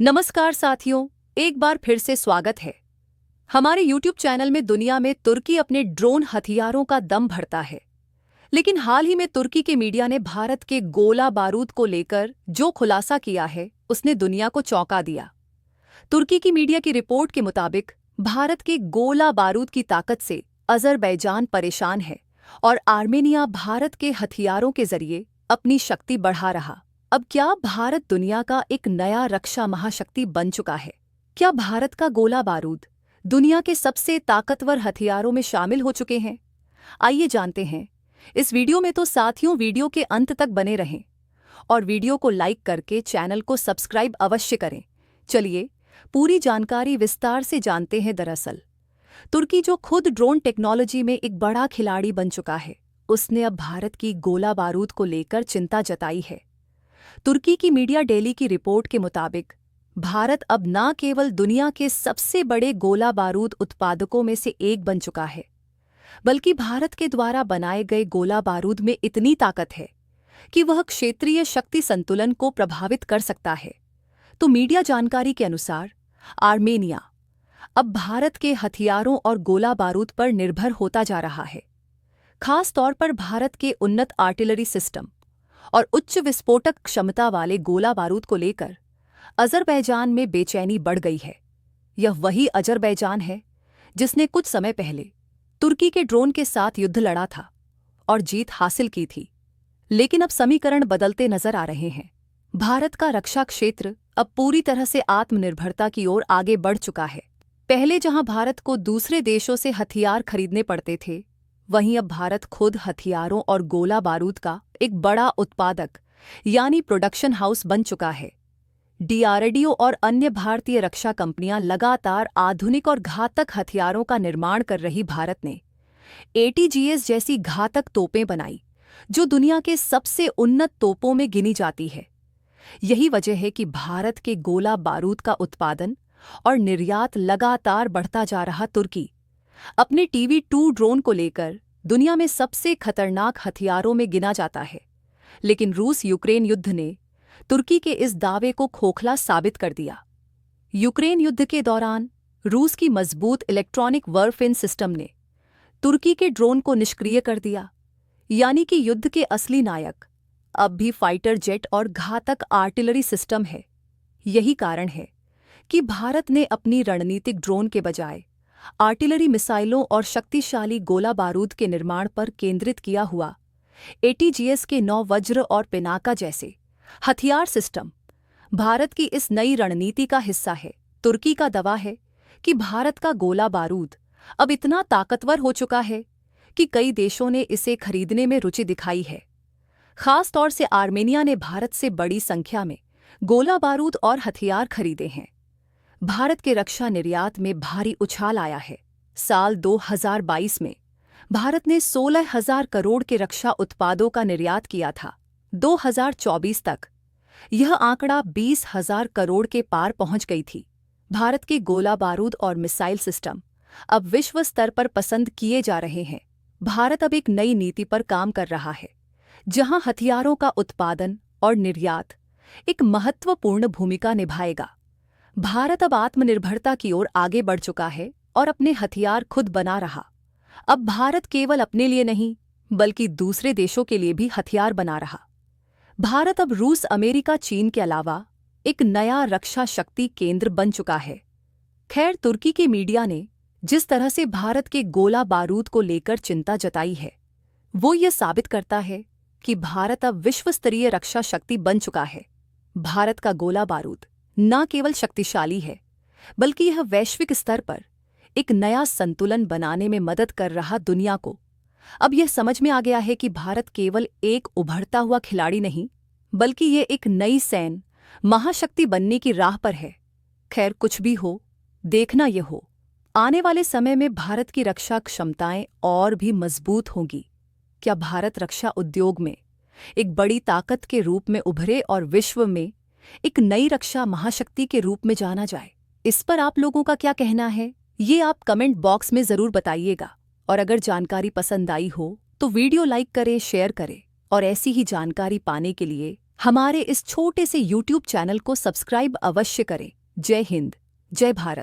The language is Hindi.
नमस्कार साथियों, एक बार फिर से स्वागत है। हमारे YouTube चैनल में दुनिया में तुर्की अपने ड्रोन हथियारों का दम भरता है। लेकिन हाल ही में तुर्की के मीडिया ने भारत के गोला बारूद को लेकर जो खुलासा किया है, उसने दुनिया को चौंका दिया। तुर्की की मीडिया की रिपोर्ट के मुताबिक भारत के गोला बारूद की ताकत से अजरबैजान परेशान है और आर्मेनिया भारत के हथियारों के जरिए अपनी शक्ति बढ़ा रहा। अब क्या भारत दुनिया का एक नया रक्षा महाशक्ति बन चुका है? क्या भारत का गोला बारूद दुनिया के सबसे ताकतवर हथियारों में शामिल हो चुके हैं? आइए जानते हैं इस वीडियो में। तो साथियों, वीडियो के अंत तक बने रहें और वीडियो को लाइक करके चैनल को सब्सक्राइब अवश्य करें। चलिए पूरी जानकारी विस्तार से जानते हैं। दरअसल तुर्की, जो खुद ड्रोन टेक्नोलॉजी में एक बड़ा खिलाड़ी बन चुका है, उसने अब भारत की गोला बारूद को लेकर चिंता जताई है। तुर्की की मीडिया डेली की रिपोर्ट के मुताबिक भारत अब न केवल दुनिया के सबसे बड़े गोला बारूद उत्पादकों में से एक बन चुका है, बल्कि भारत के द्वारा बनाए गए गोला बारूद में इतनी ताकत है कि वह क्षेत्रीय शक्ति संतुलन को प्रभावित कर सकता है। तो मीडिया जानकारी के अनुसार आर्मेनिया अब भारत के हथियारों और गोला बारूद पर निर्भर होता जा रहा है। खास तौर पर भारत के उन्नत आर्टिलरी सिस्टम और उच्च विस्फोटक क्षमता वाले गोला बारूद को लेकर अजरबैजान में बेचैनी बढ़ गई है। यह वही अजरबैजान है जिसने कुछ समय पहले तुर्की के ड्रोन के साथ युद्ध लड़ा था और जीत हासिल की थी। लेकिन अब समीकरण बदलते नजर आ रहे हैं। भारत का रक्षा क्षेत्र अब पूरी तरह से आत्मनिर्भरता की ओर आगे बढ़ चुका है। पहले जहां भारत को दूसरे देशों से हथियार खरीदने पड़ते थे, वहीं अब भारत खुद हथियारों और गोला बारूद का एक बड़ा उत्पादक यानी प्रोडक्शन हाउस बन चुका है। डीआरडीओ और अन्य भारतीय रक्षा कंपनियां लगातार आधुनिक और घातक हथियारों का निर्माण कर रही। भारत ने एटीजीएस जैसी घातक तोपें बनाई, जो दुनिया के सबसे उन्नत तोपों में गिनी जाती है। यही वजह है कि भारत के गोला बारूद का उत्पादन और निर्यात लगातार बढ़ता जा रहा। तुर्की अपने TB2 ड्रोन को लेकर दुनिया में सबसे खतरनाक हथियारों में गिना जाता है। लेकिन रूस यूक्रेन युद्ध ने तुर्की के इस दावे को खोखला साबित कर दिया। यूक्रेन युद्ध के दौरान रूस की मजबूत इलेक्ट्रॉनिक वॉरफेयर सिस्टम ने तुर्की के ड्रोन को निष्क्रिय कर दिया। यानी कि युद्ध के असली नायक अब भी फाइटर जेट और घातक आर्टिलरी सिस्टम है। यही कारण है कि भारत ने अपनी रणनीतिक ड्रोन के बजाय आर्टिलरी मिसाइलों और शक्तिशाली गोला बारूद के निर्माण पर केंद्रित किया हुआ। एटीजीएस के 9 वज्र और पिनाका जैसे हथियार सिस्टम भारत की इस नई रणनीति का हिस्सा है। तुर्की का दावा है कि भारत का गोला बारूद अब इतना ताकतवर हो चुका है कि कई देशों ने इसे खरीदने में रुचि दिखाई है। खास तौर से आर्मेनिया ने भारत से बड़ी संख्या में गोला बारूद और हथियार खरीदे हैं। भारत के रक्षा निर्यात में भारी उछाल आया है। साल 2022 में भारत ने 16,000 करोड़ के रक्षा उत्पादों का निर्यात किया था। 2024 तक यह आंकड़ा 20,000 करोड़ के पार पहुंच गई थी। भारत के गोला बारूद और मिसाइल सिस्टम अब विश्व स्तर पर पसंद किए जा रहे हैं। भारत अब एक नई नीति पर काम कर रहा है, जहां हथियारों का उत्पादन और निर्यात एक महत्वपूर्ण भूमिका निभाएगा। भारत अब आत्मनिर्भरता की ओर आगे बढ़ चुका है और अपने हथियार खुद बना रहा। अब भारत केवल अपने लिए नहीं, बल्कि दूसरे देशों के लिए भी हथियार बना रहा। भारत अब रूस, अमेरिका, चीन के अलावा एक नया रक्षा शक्ति केंद्र बन चुका है। खैर, तुर्की के मीडिया ने जिस तरह से भारत के गोला बारूद को लेकर चिंता जताई है, वो ये साबित करता है कि भारत अब विश्व स्तरीय रक्षा शक्ति बन चुका है। भारत का गोला बारूद न केवल शक्तिशाली है, बल्कि यह वैश्विक स्तर पर एक नया संतुलन बनाने में मदद कर रहा दुनिया को। अब यह समझ में आ गया है कि भारत केवल एक उभरता हुआ खिलाड़ी नहीं, बल्कि ये एक नई सैन्य महाशक्ति बनने की राह पर है। खैर, कुछ भी हो, देखना ये हो, आने वाले समय में भारत की रक्षा क्षमताएं और भी मजबूत होंगी। क्या भारत रक्षा उद्योग में एक बड़ी ताकत के रूप में उभरे और विश्व में एक नई रक्षा महाशक्ति के रूप में जाना जाए? इस पर आप लोगों का क्या कहना है, ये आप कमेंट बॉक्स में जरूर बताइएगा। और अगर जानकारी पसंद आई हो तो वीडियो लाइक करें, शेयर करें और ऐसी ही जानकारी पाने के लिए हमारे इस छोटे से YouTube चैनल को सब्सक्राइब अवश्य करें। जय हिंद, जय भारत।